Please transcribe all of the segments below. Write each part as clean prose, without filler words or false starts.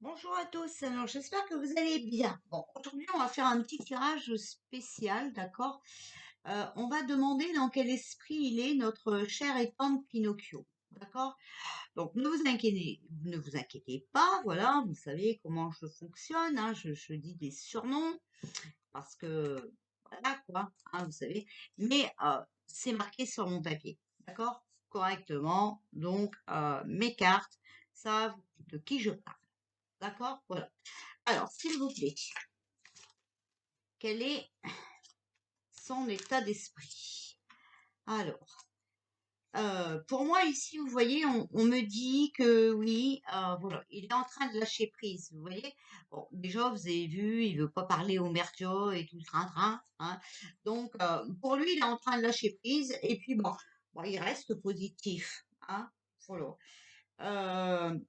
Bonjour à tous, alors j'espère que vous allez bien. Bon, aujourd'hui on va faire un petit tirage spécial, d'accord? On va demander dans quel esprit il est notre cher et tendre Pinocchio, d'accord? Donc ne vous inquiétez pas, voilà, vous savez comment je fonctionne, hein, je dis des surnoms parce que voilà quoi, hein, vous savez, mais c'est marqué sur mon papier, d'accord? Correctement, donc mes cartes savent de qui je parle, d'accord? Voilà. Alors, s'il vous plaît, quel est son état d'esprit? Alors, pour moi ici, vous voyez, on me dit que oui, voilà, il est en train de lâcher prise, vous voyez. Bon, déjà, vous avez vu, il veut pas parler au merdio et tout le train-train, hein. Donc, pour lui, il est en train de lâcher prise et puis bon, il reste positif, hein. Voilà. Euh,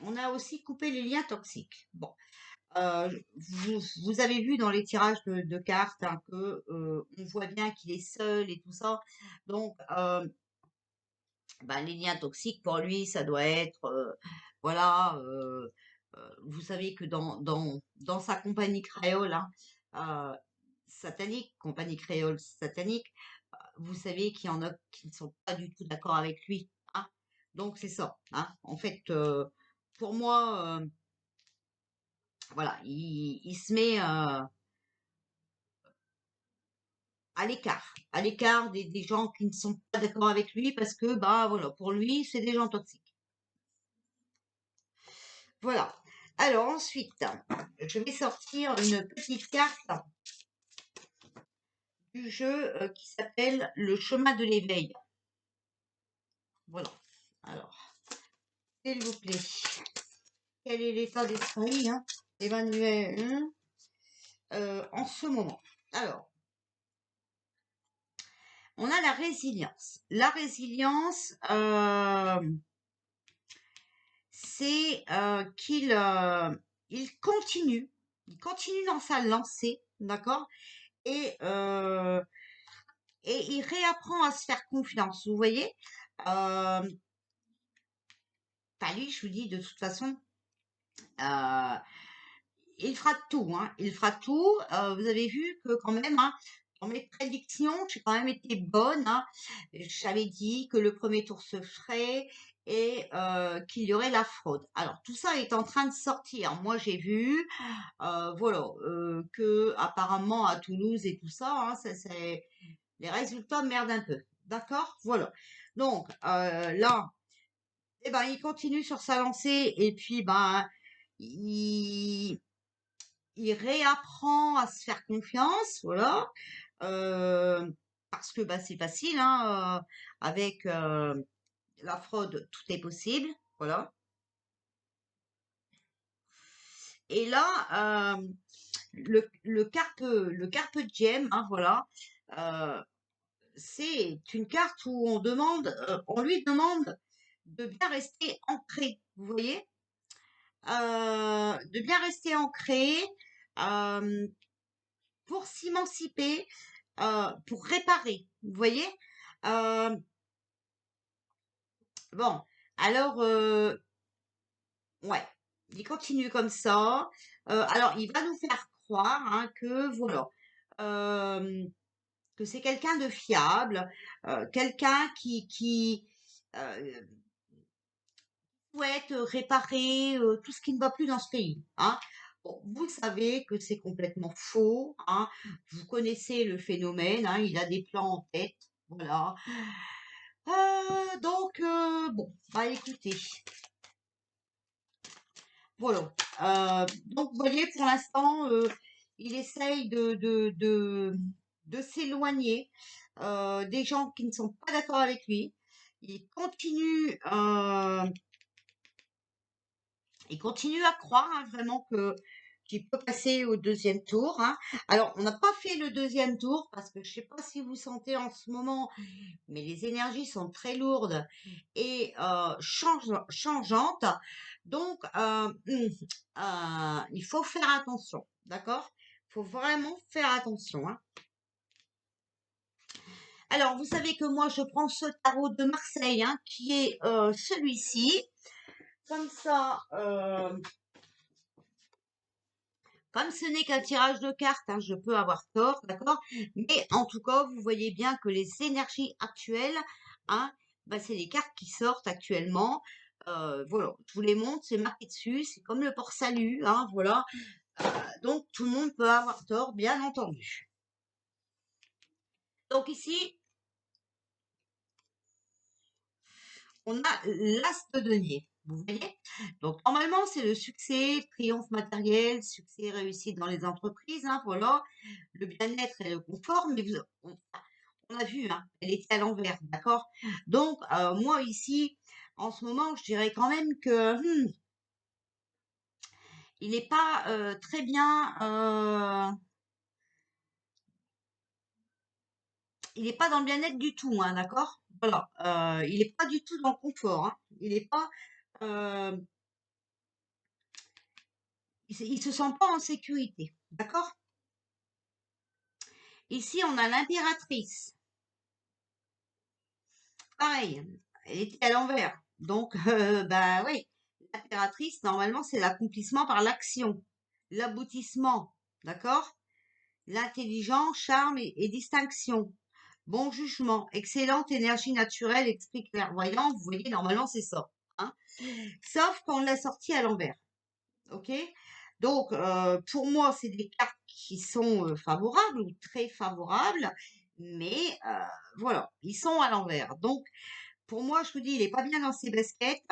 on a aussi coupé les liens toxiques. Bon. Vous avez vu dans les tirages de cartes hein, que on voit bien qu'il est seul et tout ça. Donc, bah, les liens toxiques pour lui, ça doit être, voilà. Vous savez que dans sa compagnie créole, hein, satanique, compagnie créole satanique, vous savez qu'il y en a qui ne sont pas du tout d'accord avec lui. Hein. Donc c'est ça. Hein. En fait, pour moi, voilà, il se met à l'écart des gens qui ne sont pas d'accord avec lui parce que, bah voilà, pour lui, c'est des gens toxiques. Voilà. Alors ensuite, je vais sortir une petite carte du jeu qui s'appelle Le chemin de l'éveil. Voilà. Alors, s'il vous plaît, quel est l'état d'esprit hein, d'Emmanuel en ce moment? Alors, on a la résilience. La résilience, c'est il continue dans sa lancée, d'accord? Et, euh, et il réapprend à se faire confiance, vous voyez? Pas lui, je vous dis, de toute façon, euh, il fera tout, hein, il fera tout. Vous avez vu que quand même, hein, dans mes prédictions, j'ai quand même été bonne. Hein. J'avais dit que le premier tour se ferait et qu'il y aurait la fraude. Alors tout ça est en train de sortir. Moi j'ai vu, voilà, que apparemment à Toulouse et tout ça, hein, ça c'est les résultats merdent un peu. D'accord? Voilà. Donc là, eh ben il continue sur sa lancée et puis ben il il réapprend à se faire confiance, voilà, euh, parce que bah, c'est facile, hein, avec la fraude, tout est possible, voilà. Et là, le carpe diem, hein, voilà, euh, c'est une carte où on lui demande de bien rester ancré, vous voyez, de bien rester ancré euh, pour s'émanciper, pour réparer, vous voyez. Euh, bon, alors, ouais, il continue comme ça. Alors, il va nous faire croire hein, que, voilà, euh, que c'est quelqu'un de fiable, quelqu'un qui souhaite réparer tout ce qui ne va plus dans ce pays. Hein. Bon, vous savez que c'est complètement faux. Hein. Vous connaissez le phénomène. Hein, il a des plans en tête. Voilà. Donc, bon, bah écoutez, voilà. Donc, vous voyez, pour l'instant, il essaye de s'éloigner des gens qui ne sont pas d'accord avec lui. Il continue, euh, il continue à croire hein, vraiment que qu'il peut passer au deuxième tour. Hein. Alors, on n'a pas fait le deuxième tour parce que je sais pas si vous sentez en ce moment, mais les énergies sont très lourdes et changeantes. Donc, il faut faire attention, d'accord? Il faut vraiment faire attention. Hein. Alors, vous savez que moi, je prends ce tarot de Marseille, hein, qui est celui-ci. Comme ça, Comme ce n'est qu'un tirage de cartes, hein, je peux avoir tort, d'accord? Mais en tout cas, vous voyez bien que les énergies actuelles, hein, bah, c'est les cartes qui sortent actuellement. Voilà, je vous les montre, c'est marqué dessus, c'est comme le port-salut, hein, voilà. Donc tout le monde peut avoir tort, bien entendu. Donc ici, on a l'as de denier. Vous voyez? Donc normalement, c'est le succès, triomphe matériel, succès réussi dans les entreprises, hein, voilà, le bien-être et le confort, mais on a vu, hein, elle était à l'envers, d'accord? Donc moi ici, en ce moment, je dirais quand même que il n'est pas très bien, il n'est pas dans le bien-être du tout, hein, d'accord? Voilà, il n'est pas du tout dans le confort, hein. Il n'est pas, euh, il se sent pas en sécurité, d'accord? Ici, on a l'impératrice. Pareil, elle était à l'envers. Donc, bah oui, l'impératrice, normalement, c'est l'accomplissement par l'action, l'aboutissement, d'accord? L'intelligence, charme et distinction. Bon jugement, excellente énergie naturelle, esprit clairvoyant. Vous voyez, normalement, c'est ça, hein. Sauf qu'on l'a sorti à l'envers. OK? Donc, pour moi, c'est des cartes qui sont favorables ou très favorables, mais voilà, ils sont à l'envers. Donc, pour moi, je vous dis, il est pas bien dans ses baskets.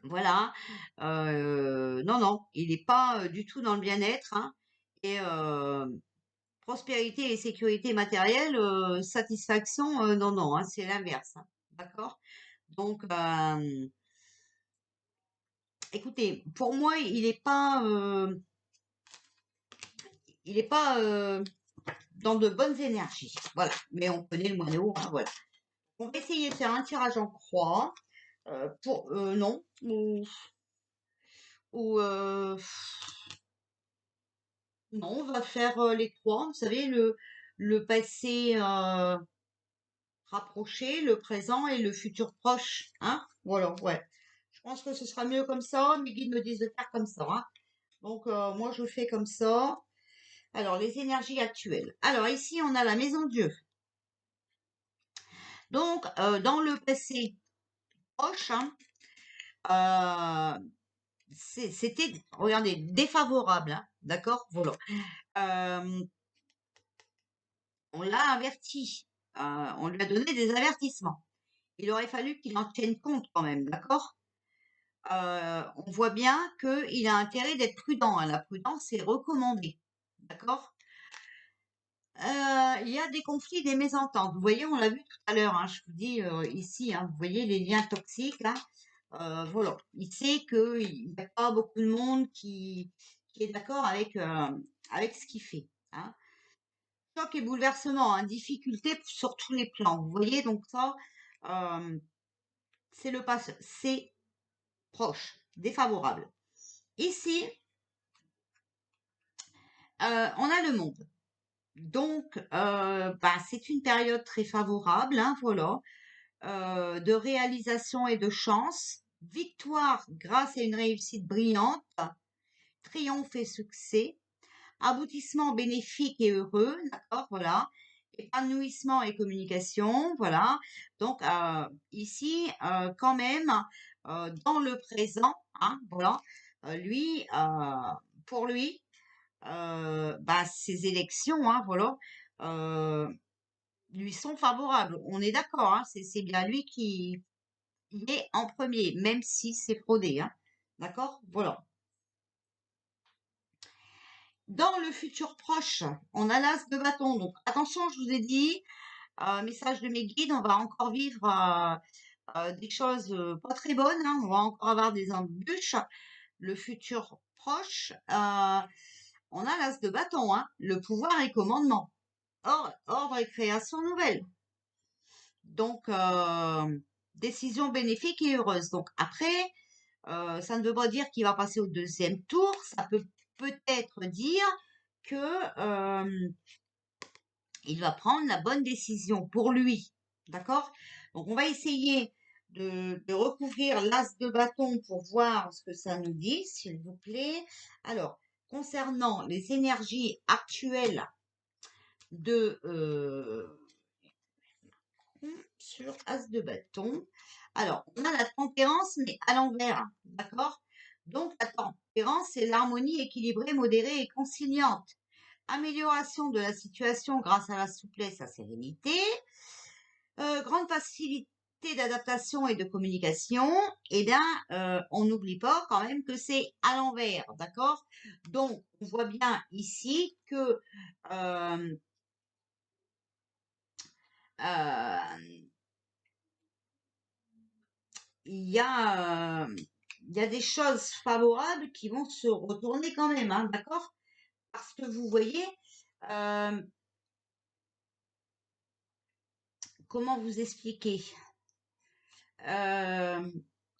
Voilà. Non, non, il n'est pas du tout dans le bien-être, hein. Et prospérité et sécurité matérielle, satisfaction, non, non, hein, c'est l'inverse, hein. D'accord? Donc, écoutez, pour moi, il est pas dans de bonnes énergies. Voilà. Mais on connaît le moineau, hein, voilà. On va essayer de faire un tirage en croix. Pour non ou non, on va faire les trois. Vous savez le passé rapproché, le présent et le futur proche, hein. Voilà, ouais. Je pense que ce sera mieux comme ça. Mes guides me disent de faire comme ça, hein. Donc moi je fais comme ça. Alors les énergies actuelles. Alors ici on a la maison Dieu. Donc dans le passé proche, hein, euh, c'était, regardez, défavorable, hein, d'accord? Voilà. Euh, on l'a averti, on lui a donné des avertissements. Il aurait fallu qu'il en tienne compte quand même, d'accord? On voit bien qu'il a intérêt d'être prudent, hein. La prudence est recommandée, d'accord? Il y a des conflits, des mésententes. Vous voyez, on l'a vu tout à l'heure, hein, je vous dis ici, hein, vous voyez les liens toxiques, hein. Voilà, il sait qu'il n'y a pas beaucoup de monde qui est d'accord avec ce qu'il fait, hein. Choc et bouleversement, hein, difficulté sur tous les plans. Vous voyez, donc ça, c'est le passé, c'est proche, défavorable. Ici, on a le monde. Donc, bah, c'est une période très favorable, hein, voilà, de réalisation et de chance, victoire grâce à une réussite brillante, triomphe et succès, aboutissement bénéfique et heureux, d'accord, voilà, épanouissement et communication, voilà. Donc ici, quand même, dans le présent, hein, voilà, lui, pour lui, bah, ces élections, hein, voilà, euh, lui sont favorables. On est d'accord, hein, c'est bien lui qui est en premier, même si c'est fraudé, hein. D'accord? Voilà. Dans le futur proche, on a l'as de bâton. Donc attention, je vous ai dit, message de mes guides, on va encore vivre des choses pas très bonnes, hein. On va encore avoir des embûches. Le futur proche, on a l'as de bâton, hein, le pouvoir et commandement. Ordre et création nouvelle. Donc, décision bénéfique et heureuse. Donc après, ça ne veut pas dire qu'il va passer au deuxième tour. Ça peut peut-être dire que il va prendre la bonne décision pour lui. D'accord? Donc on va essayer de recouvrir l'as de bâton pour voir ce que ça nous dit, s'il vous plaît. Alors, concernant les énergies actuelles de sur as de bâton. Alors, on a la tempérance, mais à l'envers, d'accord? Donc, la tempérance, c'est l'harmonie équilibrée, modérée et conciliante. Amélioration de la situation grâce à la souplesse, la sérénité. Grande facilité d'adaptation et de communication. Eh bien, on n'oublie pas quand même que c'est à l'envers, d'accord? Donc, on voit bien ici que euh, euh, il y a des choses favorables qui vont se retourner quand même, hein, d'accord? Parce que vous voyez, euh, comment vous expliquer? Euh,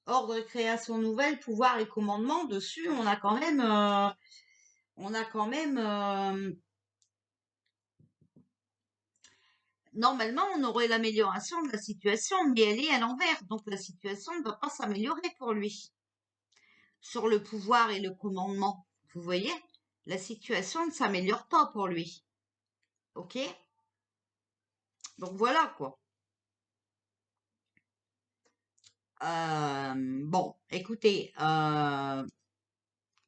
Ordre et création nouvelle, pouvoir et commandement, dessus, on a quand même, normalement, on aurait l'amélioration de la situation, mais elle est à l'envers, donc la situation ne va pas s'améliorer pour lui. Sur le pouvoir et le commandement, vous voyez, la situation ne s'améliore pas pour lui. Ok? Donc voilà quoi. Bon, écoutez,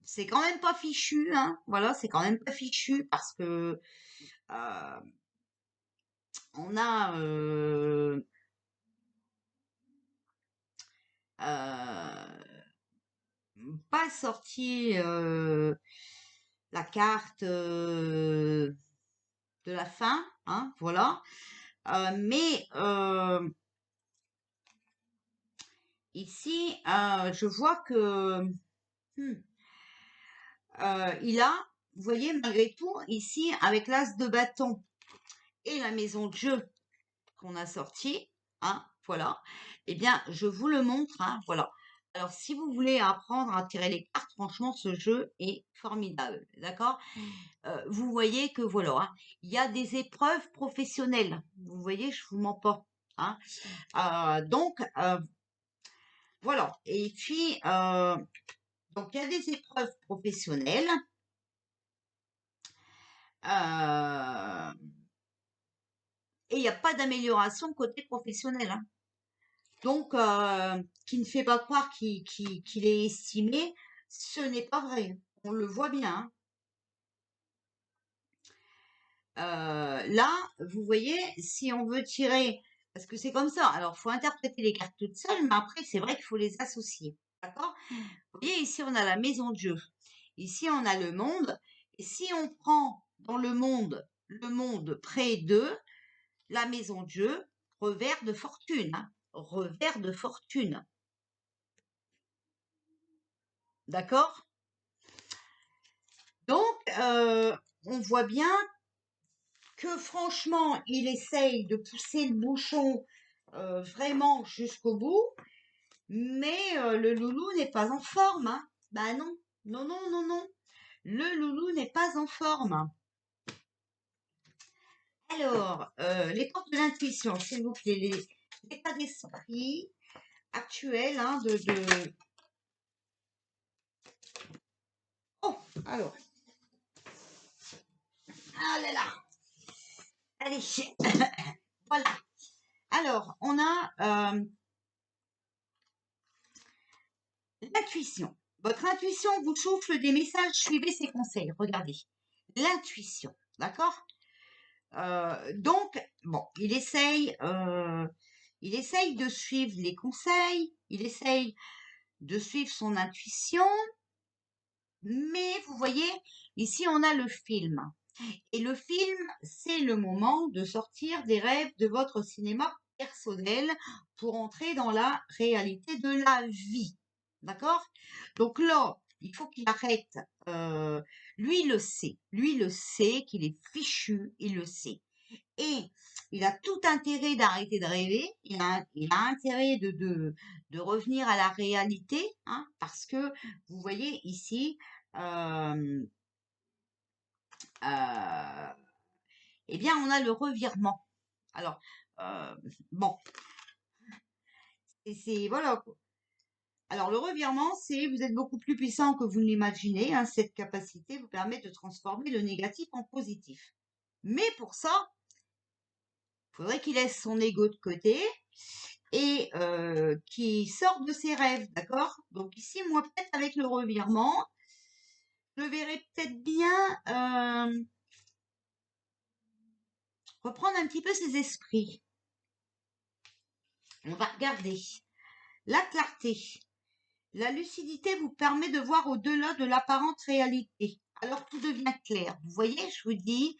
c'est quand même pas fichu, hein. Voilà, c'est quand même pas fichu parce que euh, on a pas sorti la carte de la fin, hein, voilà. Mais ici, je vois que hmm, il a, vous voyez, malgré tout, ici, avec l'as de bâton et la maison de jeu qu'on a sorti, hein, voilà, eh bien, je vous le montre, hein, voilà. Alors, si vous voulez apprendre à tirer les cartes, franchement, ce jeu est formidable, d'accord? Vous voyez que, voilà, hein, il y a des épreuves professionnelles. Vous voyez, je vous mens pas, hein. Donc, voilà. Et puis, donc, il y a des épreuves professionnelles. Euh, et il n'y a pas d'amélioration côté professionnel, hein. Donc, qui ne fait pas croire qu'il est estimé, ce n'est pas vrai. On le voit bien, hein. Là, vous voyez, si on veut tirer, parce que c'est comme ça. Alors, faut interpréter les cartes toutes seules, mais après, c'est vrai qu'il faut les associer. D'accord? Vous voyez, ici, on a la maison de jeu. Ici, on a le monde. Et si on prend dans le monde près d'eux, la maison de jeu, revers de fortune, hein. Revers de fortune. D'accord? Donc, on voit bien que franchement, il essaye de pousser le bouchon vraiment jusqu'au bout, mais le loulou n'est pas en forme, hein. Bah non, non, non, non, non. Le loulou n'est pas en forme. Alors, les portes de l'intuition, s'il vous plaît, l'état d'esprit actuel, hein, Oh, alors, ah là là, allez, voilà. Alors, on a l'intuition. Votre intuition vous souffle des messages, suivez ses conseils. Regardez, l'intuition, d'accord? Donc, bon, il essaye de suivre les conseils, il essaye de suivre son intuition, mais vous voyez, ici on a le film. Et le film, c'est le moment de sortir des rêves de votre cinéma personnel pour entrer dans la réalité de la vie. D'accord? Donc là, il faut qu'il arrête. Lui, il le sait qu'il est fichu, il le sait. Et il a tout intérêt d'arrêter de rêver, il a intérêt de revenir à la réalité, hein, parce que vous voyez ici, euh, euh, eh bien, on a le revirement. Alors, bon, Voilà, quoi. Alors, le revirement, c'est vous êtes beaucoup plus puissant que vous ne l'imaginez, hein. Cette capacité vous permet de transformer le négatif en positif. Mais pour ça, il faudrait qu'il laisse son ego de côté et qu'il sorte de ses rêves, d'accord? Donc ici, moi, peut-être avec le revirement, je verrais peut-être bien reprendre un petit peu ses esprits. On va regarder. La clarté. La lucidité vous permet de voir au-delà de l'apparente réalité. Alors tout devient clair. Vous voyez, je vous dis,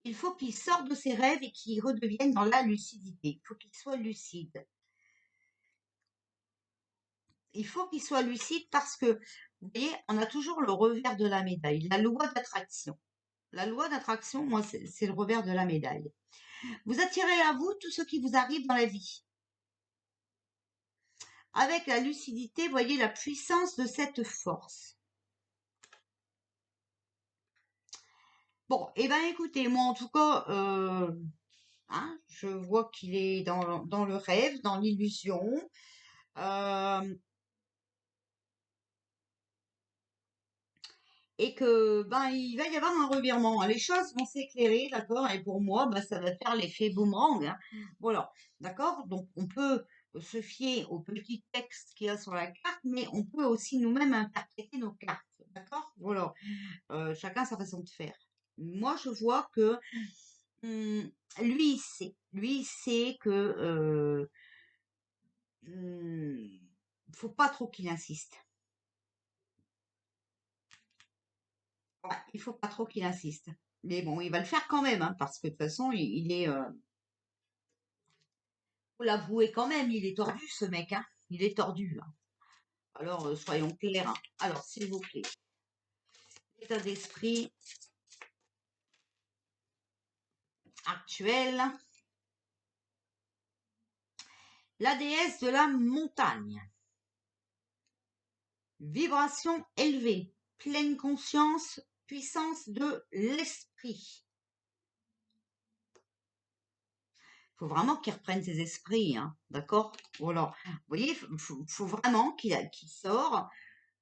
il faut qu'il sorte de ses rêves et qu'il redevienne dans la lucidité. Il faut qu'il soit lucide. Il faut qu'il soit lucide parce que, vous voyez, on a toujours le revers de la médaille, la loi d'attraction. La loi d'attraction, moi, c'est le revers de la médaille. Vous attirez à vous tout ce qui vous arrive dans la vie. Avec la lucidité, voyez la puissance de cette force. Bon, eh bien écoutez, moi en tout cas, hein, je vois qu'il est dans le rêve, dans l'illusion. Et que ben il va y avoir un revirement. Les choses vont s'éclairer, d'accord? Et pour moi, ben, ça va faire l'effet boomerang, hein. Voilà, d'accord? Donc on peut se fier au petit texte qu'il y a sur la carte, mais on peut aussi nous-mêmes interpréter nos cartes, d'accord? Voilà, chacun sa façon de faire. Moi, je vois que lui, il sait que faut pas trop qu'il insiste. Ouais, il faut pas trop qu'il insiste. Mais bon, il va le faire quand même, hein, parce que de toute façon, il est, faut l'avouer quand même, il est tordu ce mec, hein. Il est tordu, hein. Alors, soyons clairs, hein. Alors, s'il vous plaît, état d'esprit actuel, la déesse de la montagne, vibration élevée, pleine conscience, puissance de l'esprit. Faut vraiment qu'il reprenne ses esprits, hein, d'accord? Voilà. Vous voyez, faut vraiment qu'il sort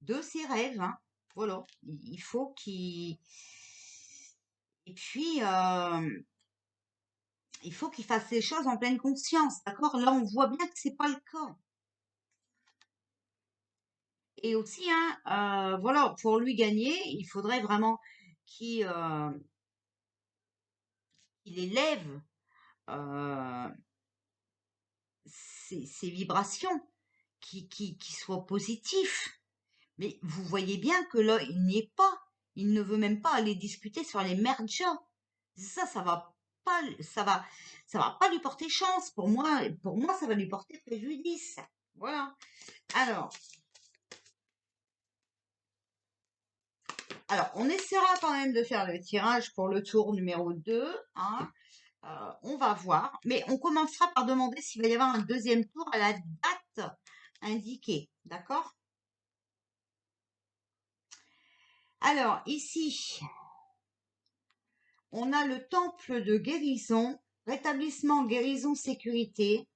de ses rêves, hein. Voilà. Il faut qu'il... Et puis, il faut qu'il fasse les choses en pleine conscience, d'accord? Là, on voit bien que c'est pas le cas. Et aussi, hein, voilà, pour lui gagner, il faudrait vraiment qu'il élève ses vibrations, qu'il soit positif. Mais vous voyez bien que là, il n'y est pas. Il ne veut même pas aller discuter sur les merjas. Ça va pas, ça va pas lui porter chance. Pour moi, ça va lui porter préjudice. Voilà. Alors, on essaiera quand même de faire le tirage pour le tour numéro 2, hein. On va voir. Mais on commencera par demander s'il va y avoir un deuxième tour à la date indiquée. D'accord? Alors, ici, on a le temple de guérison, rétablissement, guérison, sécurité.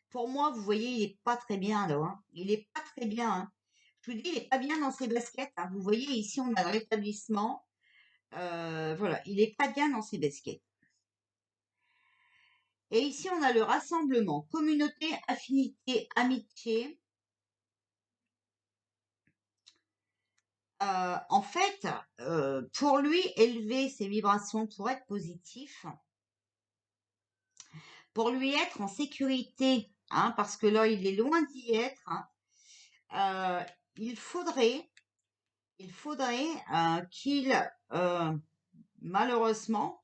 Pour moi, vous voyez, il est pas très bien là, hein. Il est pas très bien, hein. Je vous dis, il est pas bien dans ses baskets, hein. Vous voyez, ici, on a le rétablissement. Voilà, il est pas bien dans ses baskets. Et ici, on a le rassemblement, communauté, affinité, amitié. En fait, pour lui, élever ses vibrations pour être positif, pour lui être en sécurité, hein, parce que là, il est loin d'y être, hein, il faudrait qu'il, malheureusement,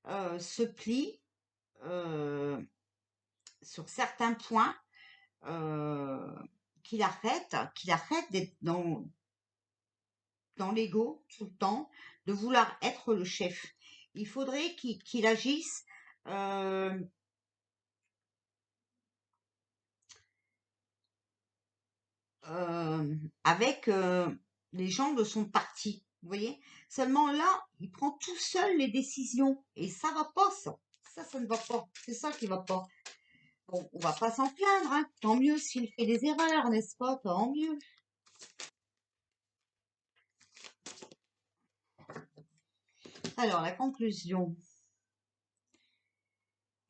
se plie sur certains points, qu'il arrête d'être dans l'ego tout le temps, de vouloir être le chef. Il faudrait qu'il agisse avec les gens de son parti. Vous voyez? Seulement là, il prend tout seul les décisions. Et ça va pas, ça. Ça ne va pas. C'est ça qui va pas. Bon, on va pas s'en plaindre, hein. Tant mieux s'il fait des erreurs, n'est-ce pas? Tant mieux. Alors, la conclusion.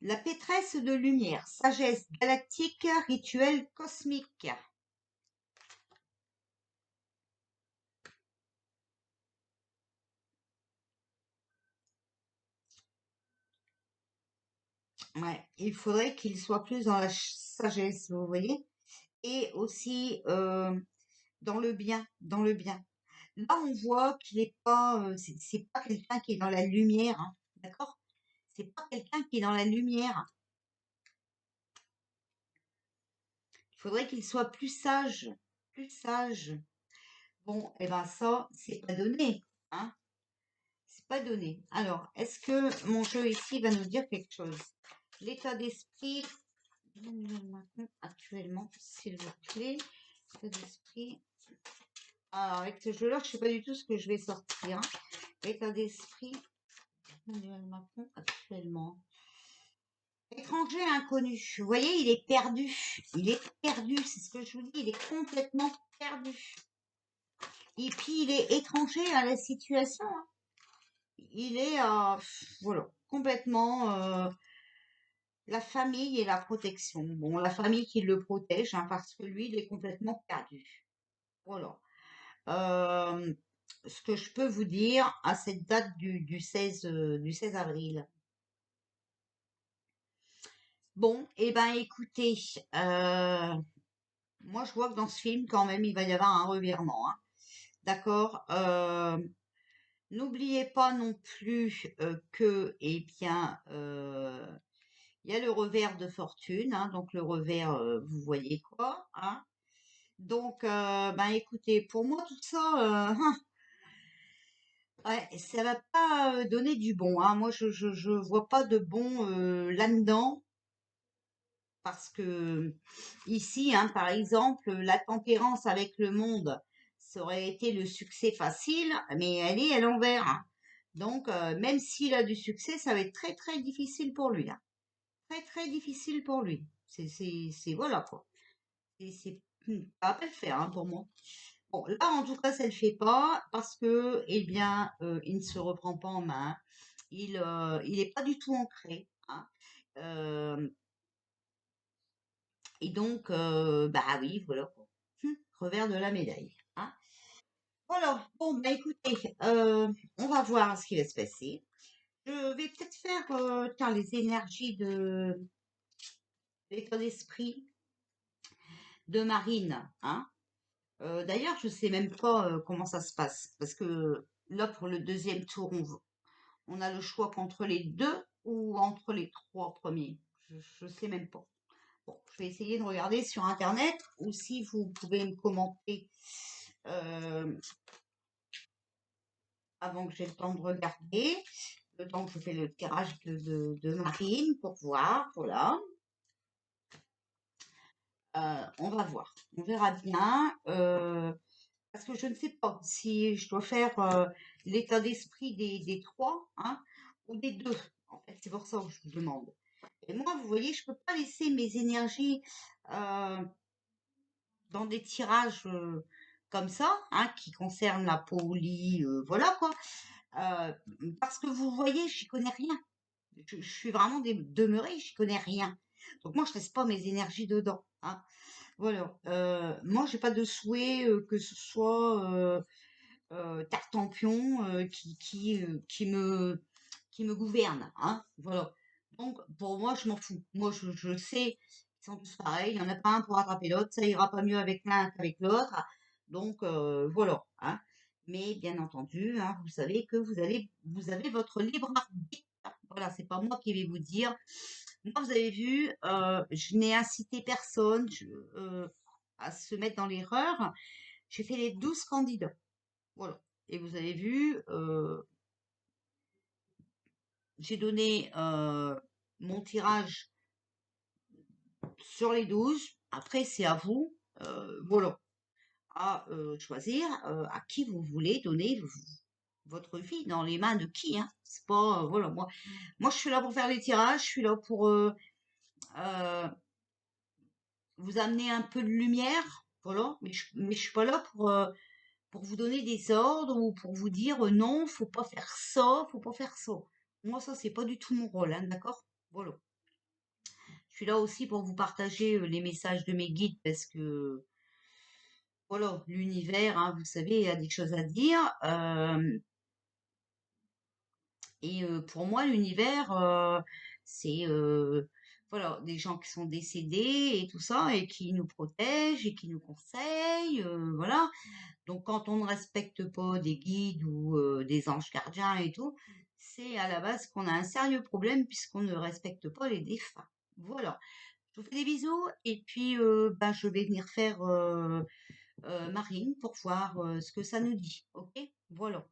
La pétresse de lumière, sagesse galactique, rituel cosmique. Ouais, il faudrait qu'il soit plus dans la sagesse, vous voyez, et aussi dans le bien, dans le bien. Là, on voit qu'il est pas, c'est pas quelqu'un qui est dans la lumière, hein, d'accord? C'est pas quelqu'un qui est dans la lumière. Il faudrait qu'il soit plus sage, plus sage. Bon, et ben ça, c'est pas donné, hein? C'est pas donné. Alors, est-ce que mon jeu ici va nous dire quelque chose? L'état d'esprit actuellement, s'il vous plaît. État d'esprit. Alors, avec ce jeu-là, je sais pas du tout ce que je vais sortir, hein. L'état d'esprit Emmanuel Macron actuellement. Étranger inconnu. Vous voyez, il est perdu. Il est perdu, c'est ce que je vous dis. Il est complètement perdu. Et puis, il est étranger à la situation, hein. Il est, voilà, complètement la famille et la protection. Bon, la famille qui le protège, hein, parce que lui, il est complètement perdu. Voilà. Euh, Ce que je peux vous dire à cette date du 16 avril. Bon, eh ben écoutez, moi je vois que dans ce film, quand même, il va y avoir un revirement, hein. D'accord? N'oubliez pas non plus que, eh bien, il y a le revers de fortune, hein, donc le revers, vous voyez quoi, hein. Donc, ben écoutez, pour moi tout ça, ouais, ça va pas donner du bon, hein. Moi, je vois pas de bon là-dedans, parce que ici, hein, par exemple, la tempérance avec le monde, ça aurait été le succès facile, mais elle est à l'envers, hein. Donc, même s'il a du succès, ça va être très très difficile pour lui, hein. Très très difficile pour lui. Voilà quoi. Ça va pas le faire, hein, pour moi. Bon, là, en tout cas, ça le fait pas parce que, eh bien, il ne se reprend pas en main. Il est pas du tout ancré, hein. Euh, et donc, bah oui, voilà quoi. Revers de la médaille, hein. Voilà. Bon, bah écoutez, on va voir ce qui va se passer. Je vais peut-être faire, tiens, les énergies de l'état d'esprit de Marine, hein. D'ailleurs, je sais même pas comment ça se passe parce que là, pour le deuxième tour, on a le choix qu'entre les deux ou entre les trois premiers. Je sais même pas. Bon, je vais essayer de regarder sur Internet ou si vous pouvez me commenter euh, avant que j'ai le temps de regarder, le temps que je fais le tirage de Marine pour voir. Voilà. On va voir. On verra bien. Parce que je ne sais pas si je dois faire l'état d'esprit des trois, hein, ou des deux. En fait, c'est pour ça que je vous demande. Et moi, vous voyez, je peux pas laisser mes énergies euh, dans des tirages comme ça, hein, qui concernent la poli, voilà quoi. Euh, Parce que vous voyez, j'y connais rien. Je suis vraiment demeurée, j'y connais rien. Donc moi, je laisse pas mes énergies dedans, hein. Voilà. Moi, j'ai pas de souhait que ce soit Tartampion qui me gouverne, hein. Voilà. Donc, pour moi, je m'en fous. Moi, je sais qu'ils sont tous pareils. Il n'y en a pas un pour rattraper l'autre. Ça ira pas mieux avec l'un qu'avec l'autre. Donc, voilà, hein. Mais bien entendu, hein, vous savez que vous avez votre libre arbitre. Voilà, c'est pas moi qui vais vous dire. Moi, vous avez vu, je n'ai incité personne à se mettre dans l'erreur. J'ai fait les 12 candidats. Voilà. Et vous avez vu, j'ai donné mon tirage sur les 12. Après, c'est à vous, voilà, à choisir à qui vous voulez donner votre vie dans les mains de qui, hein? C'est pas, voilà, moi je suis là pour faire les tirages, je suis là pour euh, vous amener un peu de lumière, voilà, mais je suis pas là pour vous donner des ordres ou pour vous dire non, faut pas faire ça, faut pas faire ça. Moi, ça, c'est pas du tout mon rôle, hein, d'accord? Voilà. Je suis là aussi pour vous partager les messages de mes guides parce que, voilà, l'univers, hein, vous savez, a des choses à dire. Et pour moi, l'univers, c'est voilà, des gens qui sont décédés et tout ça, et qui nous protègent et qui nous conseillent, voilà. Donc, quand on ne respecte pas des guides ou des anges gardiens et tout, c'est à la base qu'on a un sérieux problème puisqu'on ne respecte pas les défunts. Voilà. Je vous fais des bisous et puis ben, je vais venir faire Marine pour voir ce que ça nous dit. Ok? Voilà.